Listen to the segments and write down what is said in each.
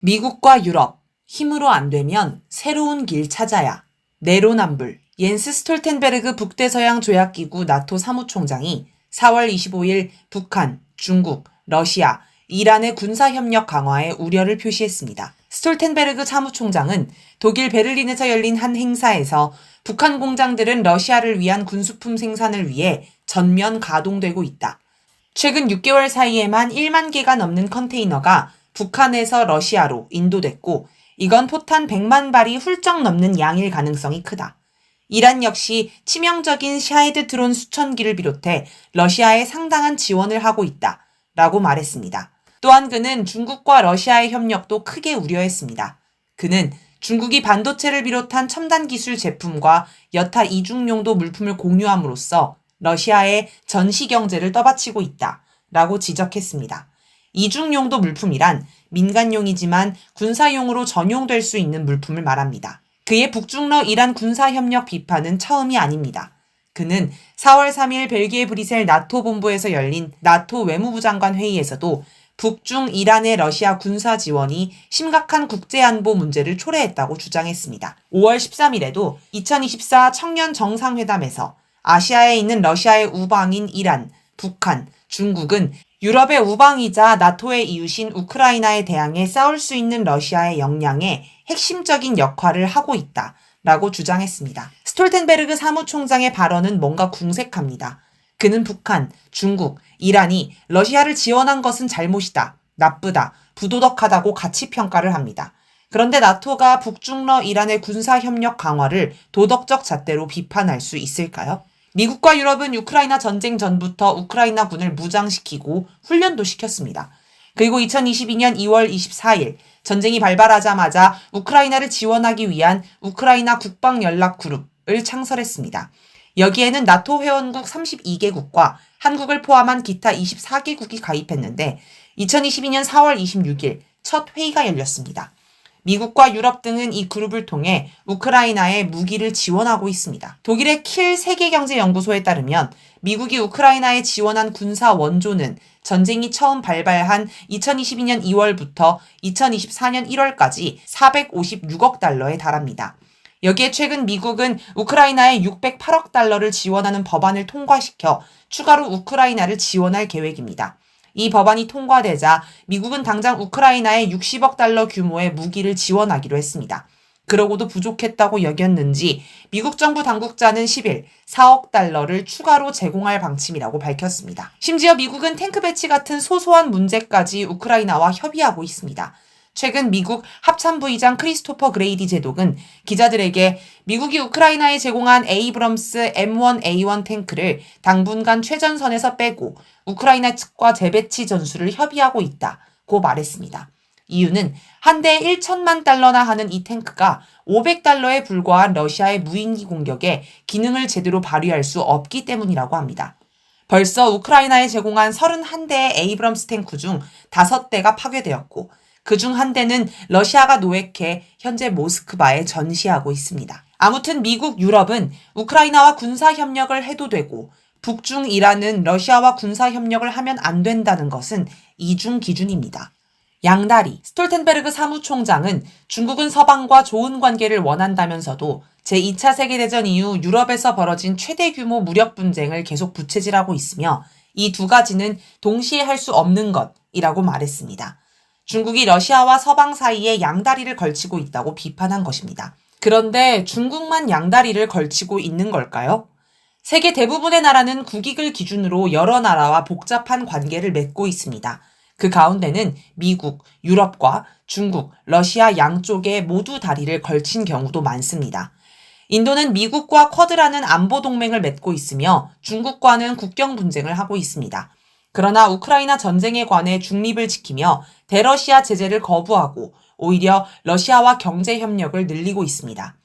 미국과 유럽, 힘으로 안 되면 새로운 길 찾아야. 내로남불. 옌스 스톨텐베르그 북대서양 조약기구 나토 사무총장이 4월 25일 북한, 중국, 러시아, 이란의 군사협력 강화에 우려를 표시했습니다. 스톨텐베르그 사무총장은 독일 베를린에서 열린 한 행사에서 북한 공장들은 러시아를 위한 군수품 생산을 위해 전면 가동되고 있다. 최근 6개월 사이에만 1만 개가 넘는 컨테이너가 북한에서 러시아로 인도됐고 이건 포탄 100만 발이 훌쩍 넘는 양일 가능성이 크다. 이란 역시 치명적인 샤헤드 드론 수천 기를 비롯해 러시아에 상당한 지원을 하고 있다. 라고 말했습니다. 또한 그는 중국과 러시아의 협력도 크게 우려했습니다. 그는 중국이 반도체를 비롯한 첨단 기술 제품과 여타 이중용도 물품을 공유함으로써 러시아의 전시 경제를 떠받치고 있다. 라고 지적했습니다. 이중용도 물품이란 민간용이지만 군사용으로 전용될 수 있는 물품을 말합니다. 그의 북중러 이란 군사협력 비판은 처음이 아닙니다. 그는 4월 3일 벨기에 브뤼셀 나토 본부에서 열린 나토 외무부 장관 회의에서도 북중 이란의 러시아 군사 지원이 심각한 국제안보 문제를 초래했다고 주장했습니다. 5월 13일에도 2024 청년 정상회담에서 아시아에 있는 러시아의 우방인 이란, 북한, 중국은 유럽의 우방이자 나토의 이웃인 우크라이나에 대항해 싸울 수 있는 러시아의 역량에 핵심적인 역할을 하고 있다. 라고 주장했습니다. 스톨텐베르그 사무총장의 발언은 뭔가 궁색합니다. 그는 북한, 중국, 이란이 러시아를 지원한 것은 잘못이다, 나쁘다, 부도덕하다고 가치 평가를 합니다. 그런데 나토가 북중러 이란의 군사협력 강화를 도덕적 잣대로 비판할 수 있을까요? 미국과 유럽은 우크라이나 전쟁 전부터 우크라이나 군을 무장시키고 훈련도 시켰습니다. 그리고 2022년 2월 24일 전쟁이 발발하자마자 우크라이나를 지원하기 위한 우크라이나 국방연락그룹을 창설했습니다. 여기에는 나토 회원국 32개국과 한국을 포함한 기타 24개국이 가입했는데 2022년 4월 26일 첫 회의가 열렸습니다. 미국과 유럽 등은 이 그룹을 통해 우크라이나에 무기를 지원하고 있습니다. 독일의 킬 세계경제연구소에 따르면 미국이 우크라이나에 지원한 군사 원조는 전쟁이 처음 발발한 2022년 2월부터 2024년 1월까지 456억 달러에 달합니다. 여기에 최근 미국은 우크라이나에 608억 달러를 지원하는 법안을 통과시켜 추가로 우크라이나를 지원할 계획입니다. 이 법안이 통과되자 미국은 당장 우크라이나에 60억 달러 규모의 무기를 지원하기로 했습니다. 그러고도 부족했다고 여겼는지 미국 정부 당국자는 10일 4억 달러를 추가로 제공할 방침이라고 밝혔습니다. 심지어 미국은 탱크 배치 같은 소소한 문제까지 우크라이나와 협의하고 있습니다. 최근 미국 합참부의장 크리스토퍼 그레이디 제독은 기자들에게 미국이 우크라이나에 제공한 에이브럼스 M1A1 탱크를 당분간 최전선에서 빼고 우크라이나 측과 재배치 전술을 협의하고 있다고 말했습니다. 이유는 한 대에 1천만 달러나 하는 이 탱크가 500달러에 불과한 러시아의 무인기 공격에 기능을 제대로 발휘할 수 없기 때문이라고 합니다. 벌써 우크라이나에 제공한 31대의 에이브럼스 탱크 중 5대가 파괴되었고 그중 한 대는 러시아가 노획해 현재 모스크바에 전시하고 있습니다. 아무튼 미국, 유럽은 우크라이나와 군사협력을 해도 되고 북중 이란은 러시아와 군사협력을 하면 안 된다는 것은 이중 기준입니다. 양다리. 스톨텐베르그 사무총장은 중국은 서방과 좋은 관계를 원한다면서도 제2차 세계대전 이후 유럽에서 벌어진 최대 규모 무력 분쟁을 계속 부채질하고 있으며 이 두 가지는 동시에 할 수 없는 것이라고 말했습니다. 중국이 러시아와 서방 사이에 양다리를 걸치고 있다고 비판한 것입니다. 그런데 중국만 양다리를 걸치고 있는 걸까요? 세계 대부분의 나라는 국익을 기준으로 여러 나라와 복잡한 관계를 맺고 있습니다. 그 가운데는 미국, 유럽과 중국, 러시아 양쪽에 모두 다리를 걸친 경우도 많습니다. 인도는 미국과 쿼드라는 안보 동맹을 맺고 있으며 중국과는 국경 분쟁을 하고 있습니다. 그러나 우크라이나 전쟁에 관해 중립을 지키며 대러시아 제재를 거부하고 오히려 러시아와 경제 협력을 늘리고 있습니다.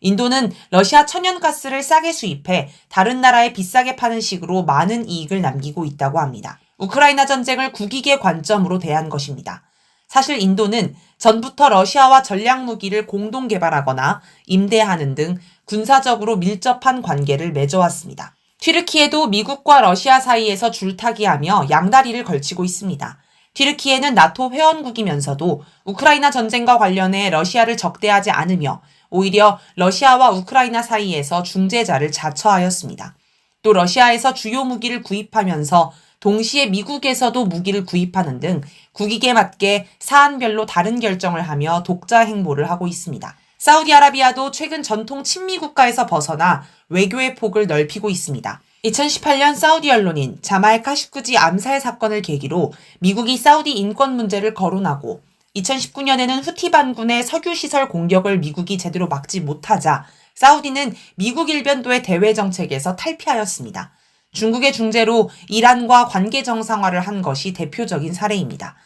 인도는 러시아 천연가스를 싸게 수입해 다른 나라에 비싸게 파는 식으로 많은 이익을 남기고 있다고 합니다. 우크라이나 전쟁을 국익의 관점으로 대한 것입니다. 사실 인도는 전부터 러시아와 전략무기를 공동 개발하거나 임대하는 등 군사적으로 밀접한 관계를 맺어왔습니다. 튀르키예도 미국과 러시아 사이에서 줄타기하며 양다리를 걸치고 있습니다. 튀르키예는 나토 회원국이면서도 우크라이나 전쟁과 관련해 러시아를 적대하지 않으며 오히려 러시아와 우크라이나 사이에서 중재자를 자처하였습니다. 또 러시아에서 주요 무기를 구입하면서 동시에 미국에서도 무기를 구입하는 등 국익에 맞게 사안별로 다른 결정을 하며 독자 행보를 하고 있습니다. 사우디아라비아도 최근 전통 친미 국가에서 벗어나 외교의 폭을 넓히고 있습니다. 2018년 사우디 언론인 자말 카시쿠지 암살 사건을 계기로 미국이 사우디 인권 문제를 거론하고 2019년에는 후티 반군의 석유시설 공격을 미국이 제대로 막지 못하자 사우디는 미국 일변도의 대외 정책에서 탈피하였습니다. 중국의 중재로 이란과 관계 정상화를 한 것이 대표적인 사례입니다.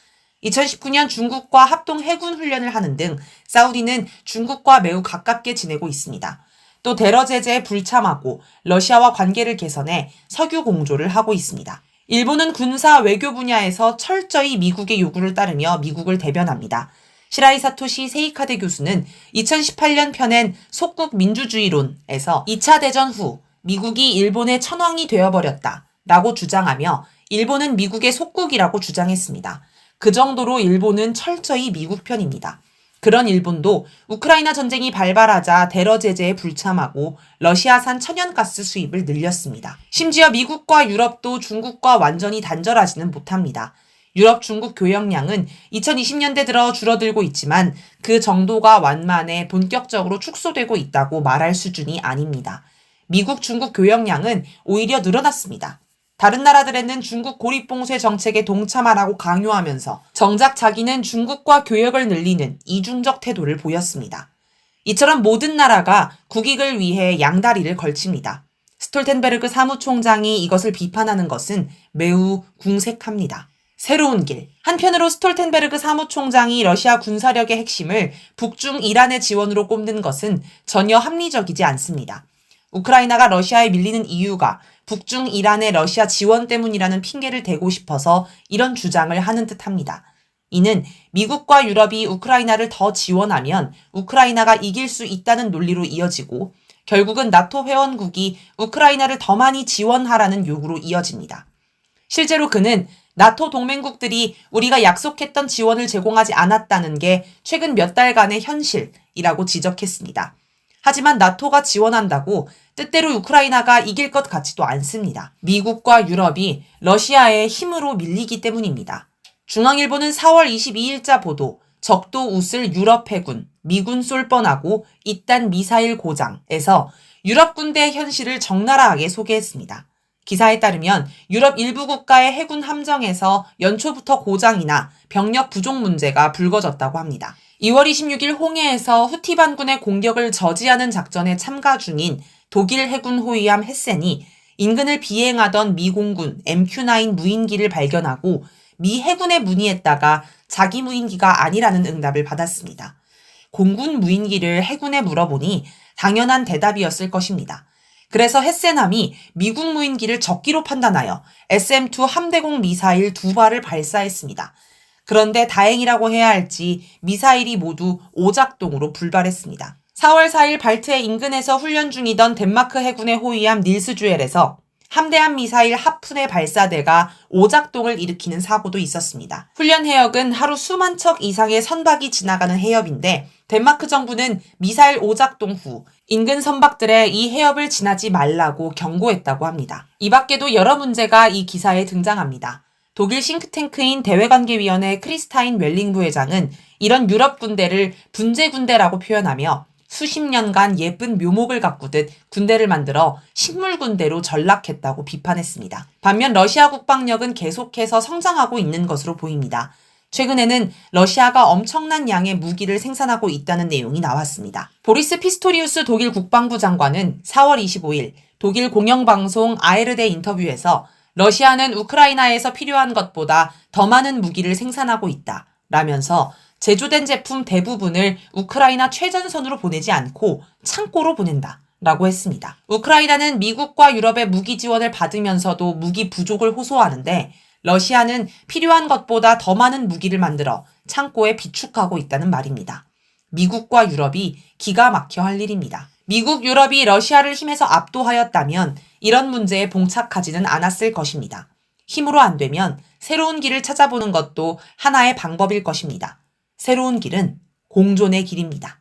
2019년 중국과 합동 해군 훈련을 하는 등 사우디는 중국과 매우 가깝게 지내고 있습니다. 또 테러 제재에 불참하고 러시아와 관계를 개선해 석유 공조를 하고 있습니다. 일본은 군사 외교 분야에서 철저히 미국의 요구를 따르며 미국을 대변합니다. 시라이 사토시 세이카대 교수는 2018년 펴낸 속국 민주주의론에서 2차 대전 후 미국이 일본의 천황이 되어버렸다 라고 주장하며 일본은 미국의 속국이라고 주장했습니다. 그 정도로 일본은 철저히 미국 편입니다. 그런 일본도 우크라이나 전쟁이 발발하자 테러 제재에 불참하고 러시아산 천연가스 수입을 늘렸습니다. 심지어 미국과 유럽도 중국과 완전히 단절하지는 못합니다. 유럽 중국 교역량은 2020년대 들어 줄어들고 있지만 그 정도가 완만해 본격적으로 축소되고 있다고 말할 수준이 아닙니다. 미국 중국 교역량은 오히려 늘어났습니다. 다른 나라들에는 중국 고립봉쇄 정책에 동참하라고 강요하면서 정작 자기는 중국과 교역을 늘리는 이중적 태도를 보였습니다. 이처럼 모든 나라가 국익을 위해 양다리를 걸칩니다. 스톨텐베르그 사무총장이 이것을 비판하는 것은 매우 궁색합니다. 새로운 길. 한편으로 스톨텐베르그 사무총장이 러시아 군사력의 핵심을 북중 이란의 지원으로 꼽는 것은 전혀 합리적이지 않습니다. 우크라이나가 러시아에 밀리는 이유가 북중 이란의 러시아 지원 때문이라는 핑계를 대고 싶어서 이런 주장을 하는 듯합니다. 이는 미국과 유럽이 우크라이나를 더 지원하면 우크라이나가 이길 수 있다는 논리로 이어지고 결국은 나토 회원국이 우크라이나를 더 많이 지원하라는 요구로 이어집니다. 실제로 그는 나토 동맹국들이 우리가 약속했던 지원을 제공하지 않았다는 게 최근 몇 달간의 현실이라고 지적했습니다. 하지만 나토가 지원한다고 뜻대로 우크라이나가 이길 것 같지도 않습니다. 미국과 유럽이 러시아의 힘으로 밀리기 때문입니다. 중앙일보는 4월 22일자 보도, 적도 웃을 유럽 해군, 미군 쏠 뻔하고 잇단 미사일 고장에서 유럽 군대의 현실을 적나라하게 소개했습니다. 기사에 따르면 유럽 일부 국가의 해군 함정에서 연초부터 고장이나 병력 부족 문제가 불거졌다고 합니다. 2월 26일 홍해에서 후티 반군의 공격을 저지하는 작전에 참가 중인 독일 해군 호위함 헤센이 인근을 비행하던 미 공군 MQ-9 무인기를 발견하고 미 해군에 문의했다가 자기 무인기가 아니라는 응답을 받았습니다. 공군 무인기를 해군에 물어보니 당연한 대답이었을 것입니다. 그래서 헤센함이 미국 무인기를 적기로 판단하여 SM-2 함대공 미사일 2발을 발사했습니다. 그런데 다행이라고 해야 할지 미사일이 모두 오작동으로 불발했습니다. 4월 4일 발트해 인근에서 훈련 중이던 덴마크 해군의 호위함 닐스주엘에서 함대함 미사일 하푼의 발사대가 오작동을 일으키는 사고도 있었습니다. 훈련 해역은 하루 수만 척 이상의 선박이 지나가는 해협인데 덴마크 정부는 미사일 오작동 후 인근 선박들에 이 해협을 지나지 말라고 경고했다고 합니다. 이 밖에도 여러 문제가 이 기사에 등장합니다. 독일 싱크탱크인 대외관계위원회 크리스타인 웰링 부회장은 이런 유럽 군대를 분재 군대라고 표현하며 수십 년간 예쁜 묘목을 가꾸듯 군대를 만들어 식물 군대로 전락했다고 비판했습니다. 반면 러시아 국방력은 계속해서 성장하고 있는 것으로 보입니다. 최근에는 러시아가 엄청난 양의 무기를 생산하고 있다는 내용이 나왔습니다. 보리스 피스토리우스 독일 국방부 장관은 4월 25일 독일 공영방송 아에르데 인터뷰에서 러시아는 우크라이나에서 필요한 것보다 더 많은 무기를 생산하고 있다 라면서 제조된 제품 대부분을 우크라이나 최전선으로 보내지 않고 창고로 보낸다 라고 했습니다. 우크라이나는 미국과 유럽의 무기 지원을 받으면서도 무기 부족을 호소하는데 러시아는 필요한 것보다 더 많은 무기를 만들어 창고에 비축하고 있다는 말입니다. 미국과 유럽이 기가 막혀 할 일입니다. 미국, 유럽이 러시아를 힘에서 압도하였다면 이런 문제에 봉착하지는 않았을 것입니다. 힘으로 안 되면 새로운 길을 찾아보는 것도 하나의 방법일 것입니다. 새로운 길은 공존의 길입니다.